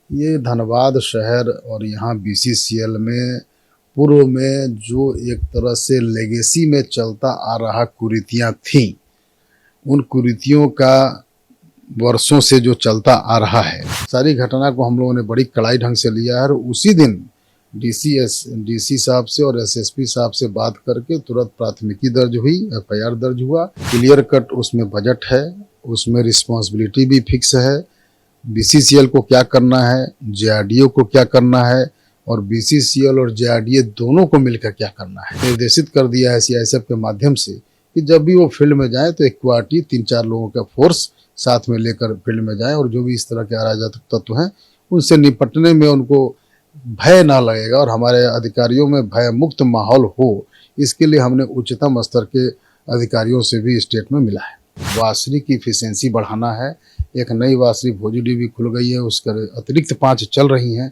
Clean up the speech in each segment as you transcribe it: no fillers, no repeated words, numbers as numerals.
ये धनबाद शहर और यहाँ बीसीसीएल में पूर्व में जो एक तरह से लेगेसी में चलता आ रहा कुरीतियाँ थीं, उन कुरीतियों का वर्षों से जो चलता आ रहा है, सारी घटना को हम लोगों ने बड़ी कड़ाई ढंग से लिया है। और उसी दिन डीसी साहब से और एसएसपी साहब से बात करके तुरंत प्राथमिकी दर्ज हुई, एफआईआर दर्ज हुआ। क्लियर कट उसमें बजट है, उसमें रिस्पॉन्सिबिलिटी भी फिक्स है, बीसीसीएल को क्या करना है, जेआरडीओ को क्या करना है और बीसीसीएल और जेआरडीए दोनों को मिलकर क्या करना है। निर्देशित कर दिया है सीआईएसएफ के माध्यम से कि जब भी वो फील्ड में जाए तो एक क्वार्टी 3-4 लोगों का फोर्स साथ में लेकर फील्ड में जाए और जो भी इस तरह के अराजक तत्व हैं उनसे निपटने में उनको भय ना लगेगा और हमारे अधिकारियों में भय मुक्त माहौल हो, इसके लिए हमने उच्चतम स्तर के अधिकारियों से भी स्टेट में मिला है। वासरी की इफिशियंसी बढ़ाना है। एक नई वासरी भोजूडी भी खुल गई है, उसके अतिरिक्त 5 चल रही हैं।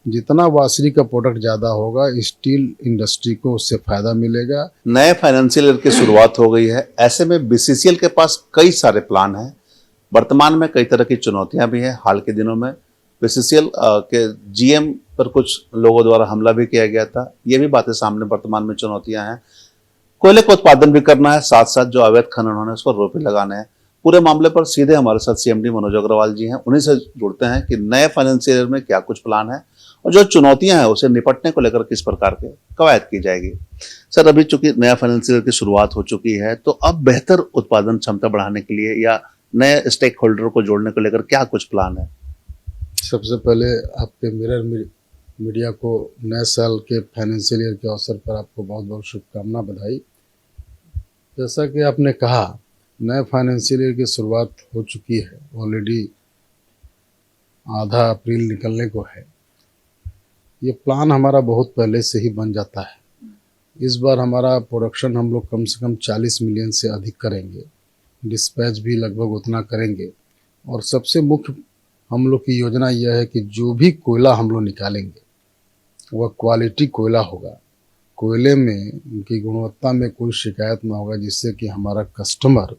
जितना वासरी का प्रोडक्ट ज़्यादा होगा, स्टील इंडस्ट्री को उससे फायदा मिलेगा। नए फाइनेंशियल ईयर की शुरुआत हो गई है, ऐसे में बीसीसीएल के पास कई सारे प्लान हैं। वर्तमान में कई तरह की चुनौतियां भी हैं। हाल के दिनों में बीसीसीएल के जीएम पर कुछ लोगों द्वारा हमला भी किया गया था। ये भी बातें सामने वर्तमान में चुनौतियां हैं। कोयले का उत्पादन भी करना है, साथ साथ जो अवैध खनन होने उस पर रोक भी लगाने हैं। पूरे मामले पर सीधे हमारे साथ सीएमडी मनोज अग्रवाल जी हैं, उन्हीं से जुड़ते हैं कि नए फाइनेंशियल ईयर में क्या कुछ प्लान है और जो चुनौतियां हैं उसे निपटने को लेकर किस प्रकार के कवायद की जाएगी। सर, अभी चूंकि नया फाइनेंशियल ईयर की शुरुआत हो चुकी है, तो अब बेहतर उत्पादन क्षमता बढ़ाने के लिए या नए स्टेक होल्डर को जोड़ने को लेकर क्या कुछ प्लान है? सबसे पहले आपके मिरर मीडिया को नए साल के फाइनेंशियल ईयर के अवसर पर आपको बहुत बहुत शुभकामना, बधाई। जैसा कि आपने कहा, नए फाइनेंशियल ईयर की शुरुआत हो चुकी है, ऑलरेडी आधा अप्रैल निकलने को है। ये प्लान हमारा बहुत पहले से ही बन जाता है। इस बार हमारा प्रोडक्शन हम लोग कम से कम 40 मिलियन से अधिक करेंगे, डिस्पैच भी लगभग उतना करेंगे। और सबसे मुख्य हम लोग की योजना यह है कि जो भी कोयला हम लोग निकालेंगे वह क्वालिटी कोयला होगा। कोयले में उनकी गुणवत्ता में कोई शिकायत ना होगा, जिससे कि हमारा कस्टमर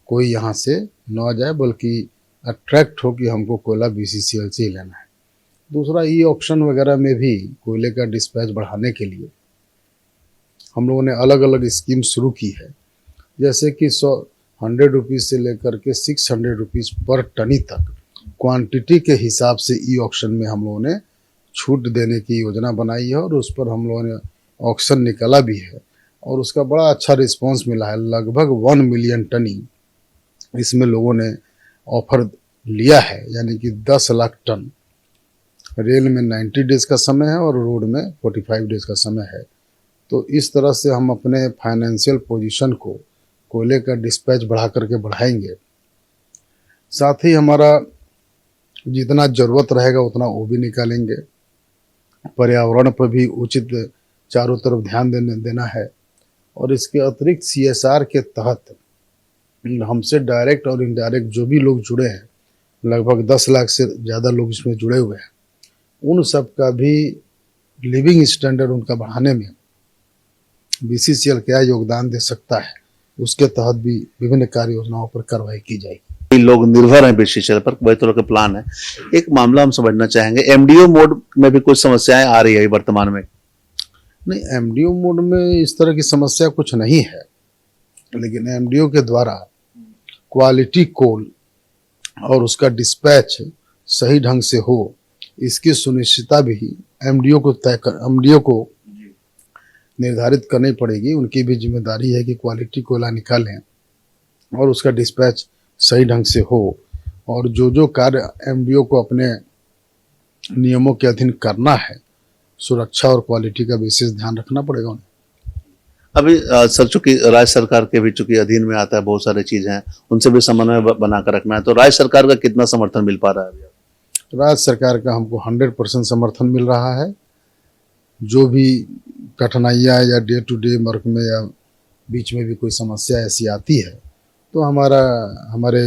कोई यहाँ से न जाए बल्कि अट्रैक्ट हो कि हमको कोयला बीसीसीएल से ही लेना है। दूसरा, ई ऑक्शन वगैरह में भी कोयले का डिस्पैच बढ़ाने के लिए हम लोगों ने अलग अलग स्कीम शुरू की है। जैसे कि 100 रुपीज़ से लेकर के 600 रुपीज़ पर टनी तक क्वांटिटी के हिसाब से ई ऑक्शन में हम लोगों ने छूट देने की योजना बनाई है और उस पर हम लोगों ने ऑक्शन निकाला भी है और उसका बड़ा अच्छा रिस्पांस मिला है। लगभग 1 मिलियन टनी इसमें लोगों ने ऑफर लिया है, यानी कि 10 लाख टन। रेल में 90 डेज का समय है और रोड में 45 डेज का समय है। तो इस तरह से हम अपने फाइनेंशियल पोजीशन को कोयले का डिस्पैच बढ़ा करके बढ़ाएंगे। साथ ही हमारा जितना ज़रूरत रहेगा उतना वो भी निकालेंगे। पर्यावरण पर भी उचित चारों तरफ ध्यान देना है। और इसके अतिरिक्त सीएसआर के तहत हमसे डायरेक्ट और इनडायरेक्ट जो भी लोग जुड़े हैं, लगभग 10 लाख से ज़्यादा लोग इसमें जुड़े हुए हैं, उन सब का भी लिविंग स्टैंडर्ड उनका बढ़ाने में बीसीसीएल क्या योगदान दे सकता है, उसके तहत भी विभिन्न कार्य योजनाओं पर कार्रवाई की जाएगी। लोग निर्भर हैं बीसीसीएल पर, कई तरह के प्लान है। एक मामला हम समझना चाहेंगे, एमडीओ मोड में भी कुछ समस्याएं आ रही है वर्तमान में? नहीं, एमडीओ मोड में इस तरह की समस्या कुछ नहीं है, लेकिन एमडीओ के द्वारा क्वालिटी कोल और उसका डिस्पैच सही ढंग से हो, इसकी सुनिश्चितता भी एमडीओ को निर्धारित करनी पड़ेगी। उनकी भी जिम्मेदारी है कि क्वालिटी कोयला निकालें और उसका डिस्पैच सही ढंग से हो। और जो कार्य एमडीओ को अपने नियमों के अधीन करना है, सुरक्षा और क्वालिटी का विशेष ध्यान रखना पड़ेगा उन्हें। अभी सर, चूंकि राज्य सरकार के भी चूंकि अधीन में आता है, बहुत सारी चीजें हैं, उनसे भी समन्वय बनाकर रखना है, तो राज्य सरकार का कितना समर्थन मिल पा रहा है? राज्य सरकार का हमको 100% समर्थन मिल रहा है। जो भी कठिनाइयाँ या डे टू डे वर्क में या बीच में भी कोई समस्या ऐसी आती है तो हमारे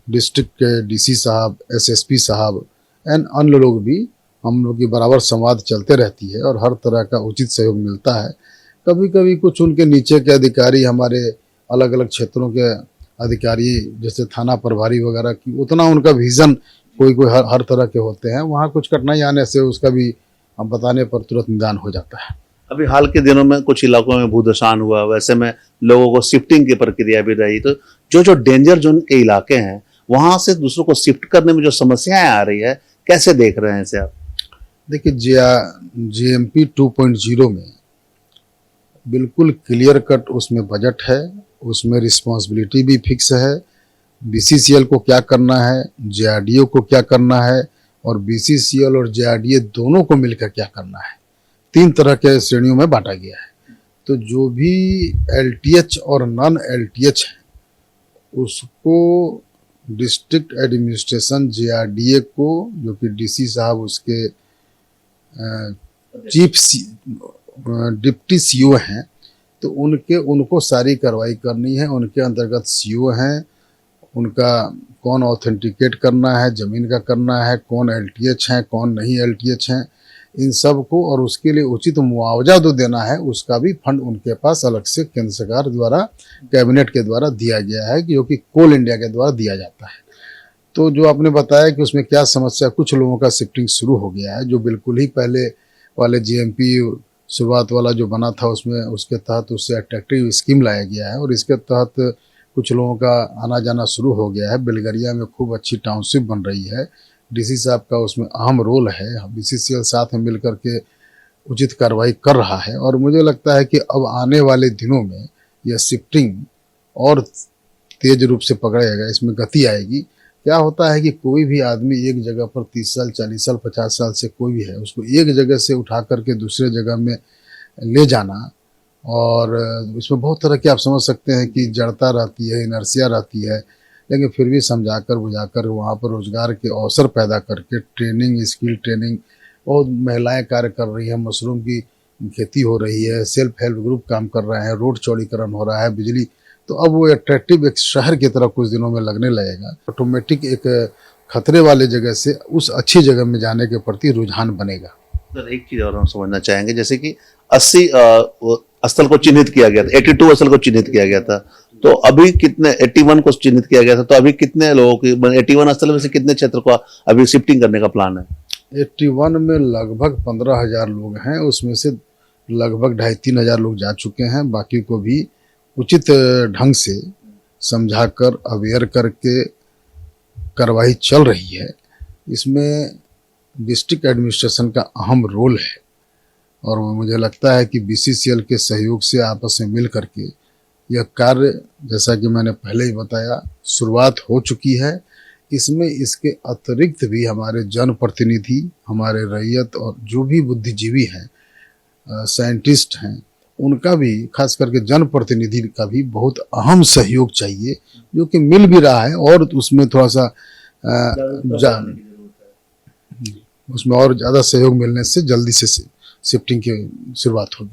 डिस्ट्रिक्ट के डीसी साहब, एसएसपी साहब एंड अन्य लोग भी, हम लोग की बराबर संवाद चलते रहती है और हर तरह का उचित सहयोग मिलता है। कभी कभी कुछ उनके नीचे के अधिकारी, हमारे अलग अलग क्षेत्रों के अधिकारी जैसे थाना प्रभारी वगैरह की, उतना उनका विज़न कोई कोई हर तरह के होते हैं, वहाँ कुछ कठिनाई आने से उसका भी हम बताने पर तुरंत निदान हो जाता है। अभी हाल के दिनों में कुछ इलाकों में भूदशान हुआ, वैसे में लोगों को शिफ्टिंग की प्रक्रिया भी रही, तो जो जो डेंजर जोन के इलाके हैं वहां से दूसरों को शिफ्ट करने में जो समस्याएं आ रही है, कैसे देख रहे हैं इसे आप? देखिए, JMP 2.0 में बिल्कुल क्लियर कट उसमें बजट है, उसमें रिस्पॉन्सिबिलिटी भी फिक्स है, BCCL को क्या करना है, JRDO को क्या करना है, और BCCL और JRDA दोनों को मिलकर क्या करना है। 3 तरह के श्रेणियों में बांटा गया है। तो जो भी LTH और नॉन LTH है उसको डिस्ट्रिक्ट एडमिनिस्ट्रेशन JRDA को, जो कि DC साहब उसके डिप्टी CO हैं, तो उनको सारी कार्रवाई करनी है। उनके अंतर्गत CO हैं, उनका कौन ऑथेंटिकेट करना है, ज़मीन का करना है, कौन LTH हैं, कौन नहीं LTH हैं, इन सब को, और उसके लिए उचित मुआवजा जो देना है उसका भी फंड उनके पास अलग से केंद्र सरकार द्वारा, कैबिनेट के द्वारा दिया गया है, जो कि कोल इंडिया के द्वारा दिया जाता है। तो जो आपने बताया कि उसमें क्या समस्या, कुछ लोगों का शिफ्टिंग शुरू हो गया है, जो बिल्कुल ही पहले वाले JMP शुरुआत वाला जो बना था उसमें, उसके तहत उससे अट्रैक्टिव स्कीम लाया गया है और इसके तहत कुछ लोगों का आना जाना शुरू हो गया है। बेलगरिया में खूब अच्छी टाउनशिप बन रही है, DC साहब का उसमें अहम रोल है, BCCL साथ में मिल करके उचित कार्रवाई कर रहा है। और मुझे लगता है कि अब आने वाले दिनों में यह शिफ्टिंग और तेज रूप से पकड़ेगा, इसमें गति आएगी। क्या होता है कि कोई भी आदमी एक जगह पर 30 साल, 40 साल, 50 साल से कोई भी है, उसको एक जगह से उठा करके दूसरे जगह में ले जाना, और इसमें बहुत तरह की आप समझ सकते हैं कि जड़ता रहती है, इनर्सिया रहती है, लेकिन फिर भी समझाकर बुझाकर वहाँ पर रोजगार के अवसर पैदा करके ट्रेनिंग, स्किल ट्रेनिंग, बहुत महिलाएं कार्य कर रही हैं, मशरूम की खेती हो रही है, सेल्फ हेल्प ग्रुप काम कर रहे हैं, रोड चौड़ीकरण हो रहा है, बिजली, तो अब वो अट्रैक्टिव एक शहर की तरह कुछ दिनों में लगने लगेगा। ऑटोमेटिक एक खतरे वाले जगह से उस अच्छी जगह में जाने के प्रति रुझान बनेगा। सर, एक चीज और हम समझना चाहेंगे, जैसे कि 80 स्थल को चिन्हित किया गया था, 82 स्थल को चिन्हित किया गया था, तो अभी कितने, 81 को चिन्हित किया गया था, तो अभी कितने लोगों की 81 स्थल में से कितने क्षेत्र को अभी शिफ्टिंग करने का प्लान है? 81 में लगभग 15,000 लोग हैं, उसमें से लगभग 2,500-3 हज़ार लोग जा चुके हैं। बाकी को भी उचित ढंग से समझाकर अवेयर करके कार्रवाई चल रही है। इसमें डिस्ट्रिक्ट एडमिनिस्ट्रेशन का अहम रोल है और मुझे लगता है कि BCCL के सहयोग से आपस में मिल करके यह कार्य, जैसा कि मैंने पहले ही बताया, शुरुआत हो चुकी है। इसमें इसके अतिरिक्त भी हमारे जनप्रतिनिधि, हमारे रैयत और जो भी बुद्धिजीवी हैं, साइंटिस्ट हैं, उनका भी, खास करके जनप्रतिनिधि का भी बहुत अहम सहयोग चाहिए, जो कि मिल भी रहा है, और उसमें थोड़ा सा उसमें और ज़्यादा सहयोग मिलने से जल्दी से शिफ्टिंग की शुरुआत होगी।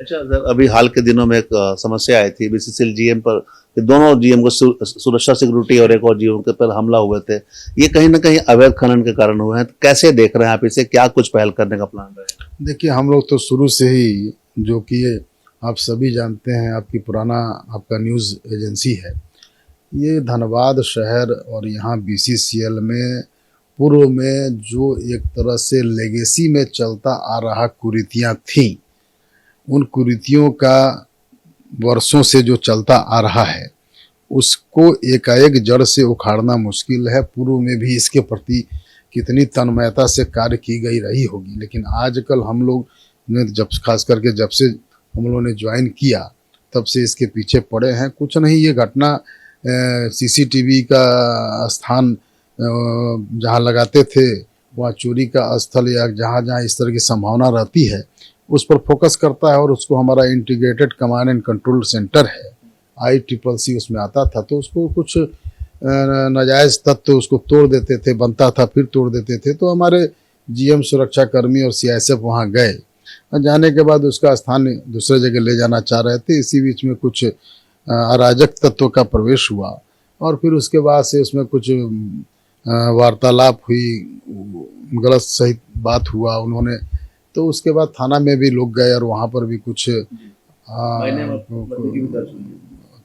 अच्छा सर, अभी हाल के दिनों में एक समस्या आई थी BCCL GM पर कि दोनों GM को सुरक्षा सिक्योरिटी और एक और GM के पर हमला हुए थे, ये कहीं ना कहीं अवैध खनन के कारण हुए हैं, तो कैसे देख रहे हैं आप इसे, क्या कुछ पहल करने का प्लान रहेगा? देखिए, हम लोग तो शुरू से ही, जो कि आप सभी जानते हैं, आपकी पुराना आपका न्यूज़ एजेंसी है, ये धनबाद शहर और यहाँ BCCL में पूर्व में जो एक तरह से लेगेसी में चलता आ रहा कुरीतियाँ थीं, उन कुरीतियों का वर्षों से जो चलता आ रहा है उसको एकाएक जड़ से उखाड़ना मुश्किल है। पूर्व में भी इसके प्रति कितनी तन्मयता से कार्य की गई रही होगी, लेकिन आजकल हम लोग ने, जब खास करके जब से हम लोगों ने ज्वाइन किया, तब से इसके पीछे पड़े हैं। कुछ नहीं, ये घटना CCTV का स्थान जहाँ लगाते थे, वहाँ चोरी का स्थल या जहाँ जहाँ इस तरह की संभावना रहती है, उस पर फोकस करता है। और उसको हमारा integrated command and control centre है, ICCC, उसमें आता था, तो उसको कुछ नाजायज़ तत्व उसको तोड़ देते थे, बनता था फिर तोड़ देते थे। तो हमारे GM सुरक्षा कर्मी और CISF वहाँ गए, जाने के बाद उसका स्थान दूसरे जगह ले जाना चाह रहे थे। इसी बीच में कुछ अराजक तत्व का प्रवेश हुआ और फिर उसके बाद से उसमें कुछ वार्तालाप हुई, गलत सही बात हुआ उन्होंने, तो उसके बाद थाना में भी लोग गए और वहाँ पर भी कुछ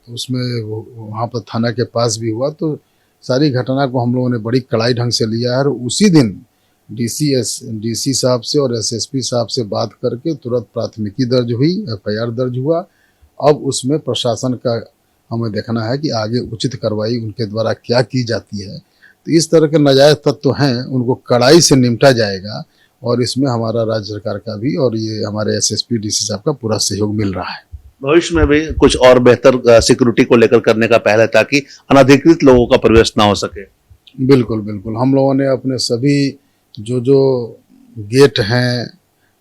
तो उसमें वहाँ पर थाना के पास भी हुआ, तो सारी घटना को हम लोगों ने बड़ी कड़ाई ढंग से लिया है और उसी दिन डीसी साहब से और एसएसपी साहब से बात करके तुरंत प्राथमिकी दर्ज हुई, एफआईआर दर्ज हुआ। अब उसमें प्रशासन का हमें देखना है कि आगे उचित कार्रवाई उनके द्वारा क्या की जाती है। तो इस तरह के नाजायज तत्व हैं, उनको कड़ाई से निपटा जाएगा और इसमें हमारा राज्य सरकार का भी और ये हमारे एसएसपी डीसी साहब का पूरा सहयोग मिल रहा है। भविष्य में भी कुछ और बेहतर सिक्योरिटी को लेकर करने का पहल है ताकि अनधिकृत लोगों का प्रवेश ना हो सके। बिल्कुल बिल्कुल, हम लोगों ने अपने सभी जो गेट हैं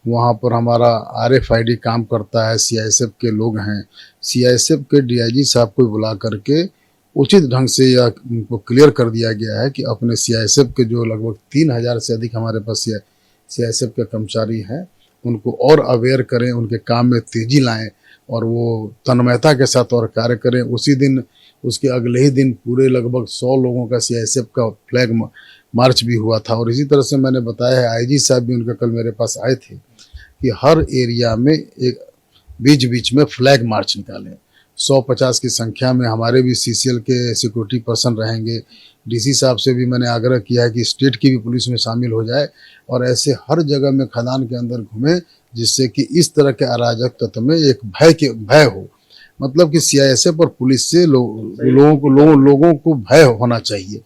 वहाँ पर हमारा आरएफआईडी काम करता है, सीआईएसएफ के लोग हैं, सीआईएसएफ के डीआईजी साहब को बुला करके उचित ढंग से यह उनको क्लियर कर दिया गया है कि अपने सीआईएसएफ के जो लगभग 3000 से अधिक हमारे पास सीआईएसएफ के कर्मचारी हैं उनको और अवेयर करें, उनके काम में तेजी लाएं और वो तन्मयता के साथ और कार्य करें। उसी दिन उसके अगले ही दिन पूरे लगभग 100 लोगों का सीआईएसएफ का फ्लैग मार्च भी हुआ था। और इसी तरह से मैंने बताया है, आईजी साहब भी उनका कल मेरे पास आए थे कि हर एरिया में एक बीच बीच में फ्लैग मार्च निकालें। 150 की संख्या में हमारे भी सीसीएल के सिक्योरिटी पर्सन रहेंगे। डीसी साहब से भी मैंने आग्रह किया है कि स्टेट की भी पुलिस में शामिल हो जाए और ऐसे हर जगह में खदान के अंदर घूमें, जिससे कि इस तरह के अराजक तत्व में एक भय हो। मतलब कि सीआईएसएफ और पुलिस से लोगों को भय होना चाहिए।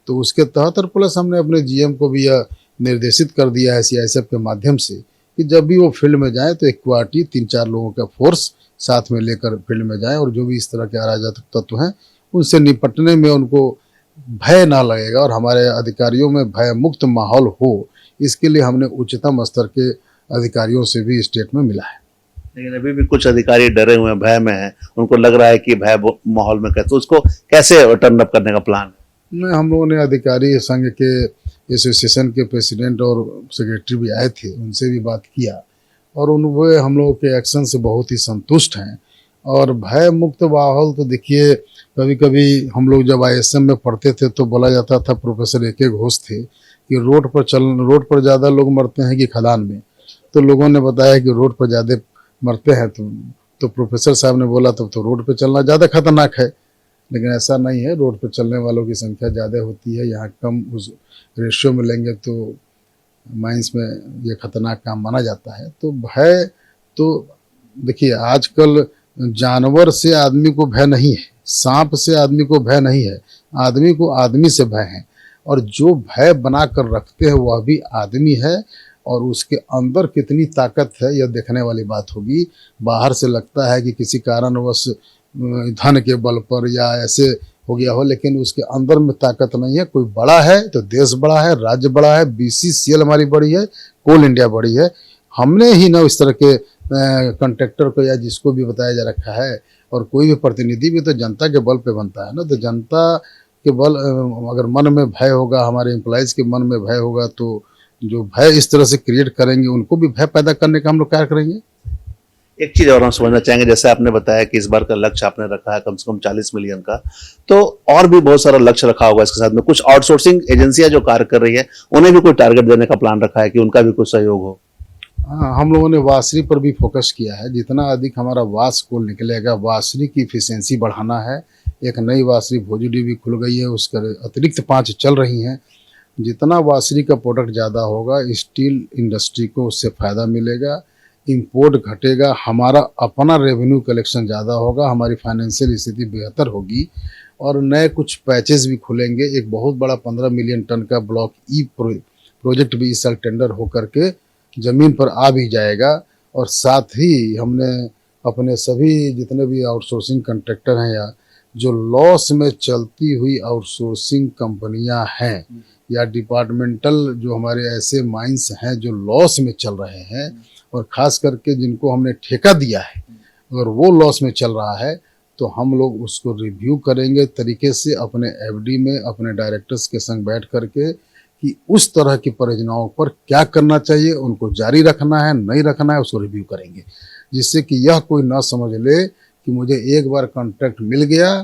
तो उसके तहत और प्लस हमने अपने जीएम को भी यह निर्देशित कर दिया है सीआईएसएफ के माध्यम से कि जब भी वो फील्ड में जाए तो एक क्वार्टी 3-4 लोगों का फोर्स साथ में लेकर फील्ड में जाए और जो भी इस तरह के अराजक तत्व हैं उनसे निपटने में उनको भय ना लगेगा और हमारे अधिकारियों में भय मुक्त माहौल हो, इसके लिए हमने उच्चतम स्तर के अधिकारियों से भी स्टेट में मिला है। लेकिन अभी भी कुछ अधिकारी डरे हुए हैं, भय में हैं, उनको लग रहा है कि भय माहौल में कैसे, तो उसको कैसे टर्न अप करने का प्लान है? हम लोगों ने अधिकारी संघ के एसोसिएशन के प्रेसिडेंट और सेक्रेटरी भी आए थे, उनसे भी बात किया और उनके हम लोगों के एक्शन से बहुत ही संतुष्ट हैं। और भय मुक्त माहौल तो देखिए, कभी कभी हम लोग जब आईएसएम में पढ़ते थे तो बोला जाता था, प्रोफेसर एक घोष थे कि रोड पर ज़्यादा लोग मरते हैं कि खदान में। तो लोगों ने बताया कि रोड पर ज़्यादा मरते हैं तो प्रोफेसर साहब ने बोला तब तो रोड पे चलना ज़्यादा खतरनाक है। लेकिन ऐसा नहीं है, रोड पे चलने वालों की संख्या ज़्यादा होती है, यहाँ कम उस रेशियो में लेंगे तो माइंस में ये खतरनाक काम माना जाता है। तो भय तो देखिए, आजकल जानवर से आदमी को भय नहीं है, सांप से आदमी को भय नहीं है, आदमी को आदमी से भय है। और जो भय बना कर रखते हैं वह भी आदमी है और उसके अंदर कितनी ताकत है यह देखने वाली बात होगी। बाहर से लगता है कि किसी कारणवश धन के बल पर या ऐसे हो गया हो, लेकिन उसके अंदर में ताकत नहीं है। कोई बड़ा है तो देश बड़ा है, राज्य बड़ा है, बीसीसीएल हमारी बड़ी है, कोल इंडिया बड़ी है। हमने ही ना इस तरह के कॉन्ट्रैक्टर को या जिसको भी बताया जा रखा है, और कोई भी प्रतिनिधि भी तो जनता के बल पे बनता है ना। तो जनता के बल अगर मन में भय होगा, हमारे एम्प्लॉइज के मन में भय होगा, तो जो भय इस तरह से क्रिएट करेंगे उनको भी भय पैदा करने का हम लोग क्या करेंगे। एक चीज और हम समझना चाहेंगे, जैसे आपने बताया कि इस बार का लक्ष्य आपने रखा है कम से कम 40 मिलियन का, तो और भी बहुत सारा लक्ष्य रखा होगा इसके साथ में। कुछ आउटसोर्सिंग एजेंसियां जो कार्य कर रही है उन्हें भी कोई टारगेट देने का प्लान रखा है कि उनका भी कुछ सहयोग हो? हाँ, हम लोगों ने वासरी पर भी फोकस किया है। जितना अधिक हमारा वास कोल निकलेगा, वासरी की इफिशियंसी बढ़ाना है। एक नई वासरी भोजूडी भी खुल गई है, उसके अतिरिक्त 5 चल रही हैं। जितना वासरी का प्रोडक्ट ज़्यादा होगा, स्टील इंडस्ट्री को उससे फ़ायदा मिलेगा, इंपोर्ट घटेगा, हमारा अपना रेवेन्यू कलेक्शन ज़्यादा होगा, हमारी फाइनेंशियल स्थिति बेहतर होगी और नए कुछ पैचेस भी खुलेंगे। एक बहुत बड़ा 15 मिलियन टन का ब्लॉक ई प्रोजेक्ट भी इस साल टेंडर होकर के ज़मीन पर आ भी जाएगा। और साथ ही हमने अपने सभी जितने भी आउटसोर्सिंग कॉन्ट्रैक्टर हैं या जो लॉस में चलती हुई आउटसोर्सिंग कंपनियां हैं या डिपार्टमेंटल जो हमारे ऐसे माइंस हैं जो लॉस में चल रहे हैं और ख़ास करके जिनको हमने ठेका दिया है, अगर वो लॉस में चल रहा है तो हम लोग उसको रिव्यू करेंगे तरीके से अपने एफडी में अपने डायरेक्टर्स के संग बैठ करके कि उस तरह की परियोजनाओं पर क्या करना चाहिए, उनको जारी रखना है नहीं रखना है, उसको रिव्यू करेंगे। जिससे कि यह कोई ना समझ ले कि मुझे एक बार कॉन्ट्रैक्ट मिल गया,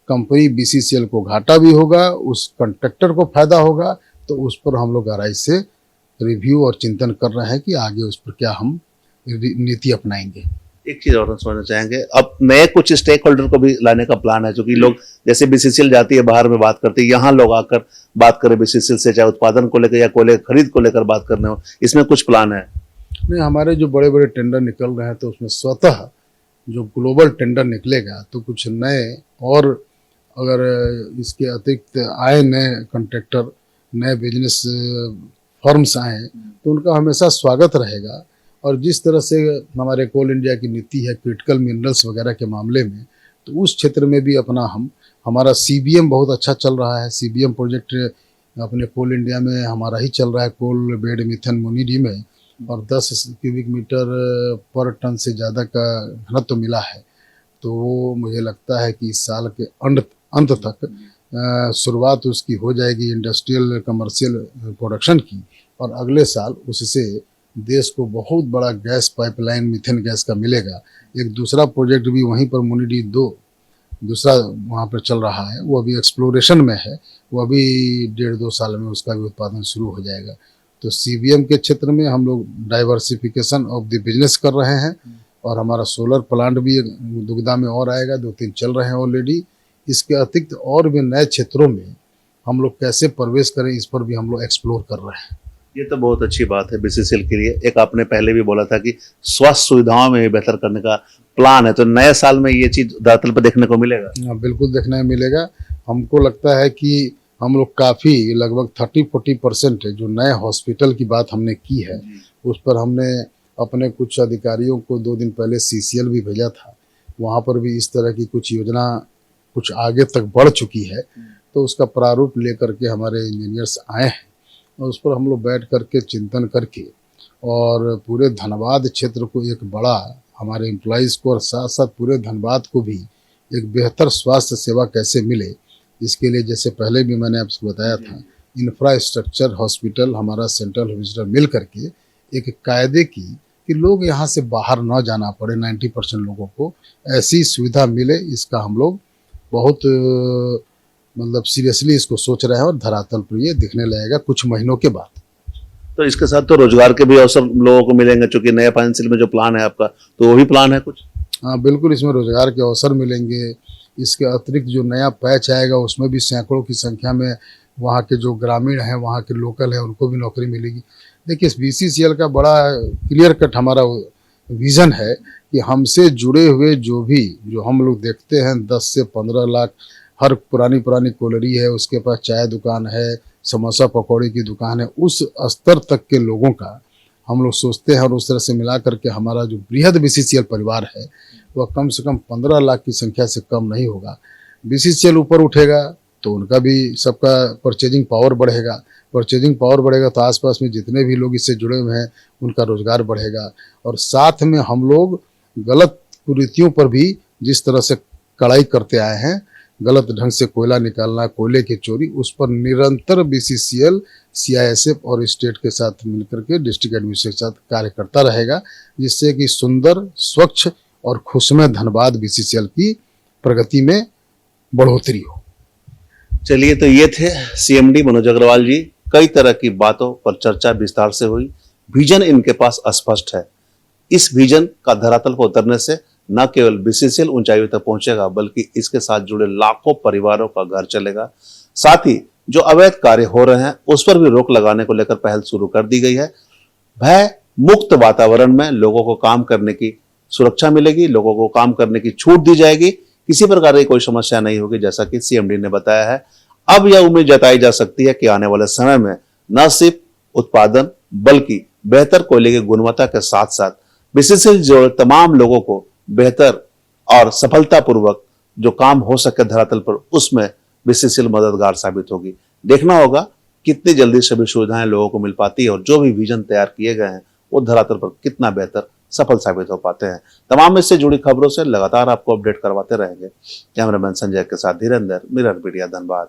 कंपनी बीसीसीएल को घाटा भी होगा, उस कॉन्ट्रैक्टर को फायदा होगा। तो उस पर हम लोग गहराई से रिव्यू और चिंतन कर रहे हैं कि आगे उस पर क्या हम नीति अपनाएंगे। एक चीज और हम समझना चाहेंगे, अब नए कुछ स्टेक होल्डर को भी लाने का प्लान है, क्योंकि लोग जैसे बीसीसीएल जाती है बाहर में बात करती है, यहाँ लोग आकर बात करें बीसीसीएल से, चाहे उत्पादन को लेकर या कोयले खरीद को लेकर बात करने हो, इसमें कुछ प्लान है? नहीं, हमारे जो बड़े बड़े टेंडर निकल रहे हैं तो उसमें स्वतः जो ग्लोबल टेंडर निकलेगा तो कुछ नए और अगर इसके अतिरिक्त आए नए कॉन्ट्रैक्टर, नए बिजनेस फर्म्स आए तो उनका हमेशा स्वागत रहेगा। और जिस तरह से हमारे कोल इंडिया की नीति है क्रिटिकल मिनरल्स वगैरह के मामले में, तो उस क्षेत्र में भी अपना हमारा सीबीएम बहुत अच्छा चल रहा है। सीबीएम प्रोजेक्ट अपने कोल इंडिया में हमारा ही चल रहा है, कोल बेड मिथेन मुनिडी में, और 10 क्यूबिक मीटर पर टन से ज़्यादा का घनत्व मिला है। तो वो मुझे लगता है कि इस साल के अंत तक शुरुआत उसकी हो जाएगी इंडस्ट्रियल कमर्शियल प्रोडक्शन की, और अगले साल उससे देश को बहुत बड़ा गैस पाइपलाइन मीथेन गैस का मिलेगा। एक दूसरा प्रोजेक्ट भी वहीं पर मुनिडी 2 दूसरा वहाँ पर चल रहा है, वो अभी एक्सप्लोरेशन में है, वो अभी 1.5-2 साल में उसका भी उत्पादन शुरू हो जाएगा। तो सीबीएम के क्षेत्र में हम लोग डाइवर्सिफिकेशन ऑफ द बिजनेस कर रहे हैं, और हमारा सोलर प्लांट भी दुगदा में और आएगा, 2-3 चल रहे हैं ऑलरेडी। इसके अतिरिक्त और भी नए क्षेत्रों में हम लोग कैसे प्रवेश करें, इस पर भी हम लोग एक्सप्लोर कर रहे हैं। ये तो बहुत अच्छी बात है बीसीसीएल के लिए। एक आपने पहले भी बोला था कि स्वास्थ्य सुविधाओं में भी बेहतर करने का प्लान है, तो नए साल में ये चीज धरातल पर देखने को मिलेगा? हाँ, बिल्कुल देखने में मिलेगा। हमको लगता है कि हम लोग काफ़ी लगभग 30-40% जो नए हॉस्पिटल की बात हमने की है, उस पर हमने अपने कुछ अधिकारियों को 2 दिन पहले सीसीएल भी भेजा था। वहाँ पर भी इस तरह की कुछ योजना कुछ आगे तक बढ़ चुकी है, तो उसका प्रारूप लेकर के हमारे इंजीनियर्स आए हैं, और उस पर हम लोग बैठ करके चिंतन करके और पूरे धनबाद क्षेत्र को एक बड़ा, हमारे एम्प्लॉइज़ को और साथ साथ पूरे धनबाद को भी एक बेहतर स्वास्थ्य सेवा कैसे मिले, इसके लिए जैसे पहले भी मैंने आपको बताया था, इंफ्रास्ट्रक्चर हॉस्पिटल हमारा सेंट्रल हॉस्पिटल मिल करके एक कायदे की कि लोग यहाँ से बाहर ना जाना पड़े, 90% लोगों को ऐसी सुविधा मिले, इसका हम लोग बहुत मतलब सीरियसली इसको सोच रहे हैं, और धरातल पर ये दिखने लगेगा कुछ महीनों के बाद। तो इसके साथ तो रोजगार के भी अवसर लोगों को मिलेंगे, चूंकि नया फाइनेंशियल में जो प्लान है आपका, तो वो भी प्लान है कुछ? हाँ, बिल्कुल, इसमें रोजगार के अवसर मिलेंगे। इसके अतिरिक्त जो नया पैच आएगा उसमें भी सैकड़ों की संख्या में वहाँ के जो ग्रामीण हैं, वहाँ के लोकल हैं, उनको भी नौकरी मिलेगी। देखिए, इस बीसीसीएल का बड़ा क्लियर कट हमारा विज़न है कि हमसे जुड़े हुए जो हम लोग देखते हैं 10 से 15 लाख, हर पुरानी कोलरी है, उसके पास चाय दुकान है, समोसा पकौड़ी की दुकान है, उस स्तर तक के लोगों का हम लोग सोचते हैं, और उस तरह से मिला करके हमारा जो बृहद बीसीसीएल परिवार है वह कम से कम 15 लाख की संख्या से कम नहीं होगा। बीसीसीएल ऊपर उठेगा तो उनका भी सबका परचेजिंग पावर बढ़ेगा, तो आसपास में जितने भी लोग इससे जुड़े हुए हैं उनका रोजगार बढ़ेगा। और साथ में हम लोग गलत कुरीतियों पर भी जिस तरह से कड़ाई करते आए हैं, गलत ढंग से कोयला निकालना, कोयले की चोरी, उस पर निरंतर बीसीसीएल सीआईएसएफ और स्टेट के साथ मिलकर के डिस्ट्रिक्ट एडमिनिस्ट्रेशन के साथ कार्य करता रहेगा, जिससे कि सुंदर, स्वच्छ और खुशमय धनबाद बीसीसीएल की प्रगति में बढ़ोतरी हो। चलिए, तो ये थे सीएमडी मनोज अग्रवाल जी। कई तरह की बातों पर चर्चा विस्तार से हुई। विजन इनके पास स्पष्ट है। इस विजन का धरातल पर उतरने से न केवल बीसीसीएल ऊंचाइयों तक पहुंचेगा, बल्कि इसके साथ जुड़े लाखों परिवारों का घर चलेगा। साथ ही जो अवैध कार्य हो रहे हैं उस पर भी रोक लगाने को लेकर पहल शुरू कर दी गई है। भय मुक्त वातावरण में लोगों को काम करने की सुरक्षा मिलेगी, लोगों को काम करने की छूट दी जाएगी, किसी प्रकार की कोई समस्या नहीं होगी, जैसा कि सीएमडी ने बताया है। अब यह उम्मीद जताई जा सकती है कि आने वाले समय में न सिर्फ उत्पादन बल्कि बेहतर कोयले की गुणवत्ता के साथ साथ बीसीसीएल जो तमाम लोगों को बेहतर और सफलतापूर्वक जो काम हो सके धरातल पर, उसमें बीसीसीएल मददगार साबित होगी। देखना होगा कितनी जल्दी सभी सुविधाएं लोगों को मिल पाती है, और जो भी विजन तैयार किए गए हैं वो धरातल पर कितना बेहतर सफल साबित हो पाते हैं। तमाम इससे जुड़ी खबरों से लगातार आपको अपडेट करवाते रहेंगे। कैमरामैन संजय के साथ धीरेन्द्र, मिरर मीडिया, धनबाद।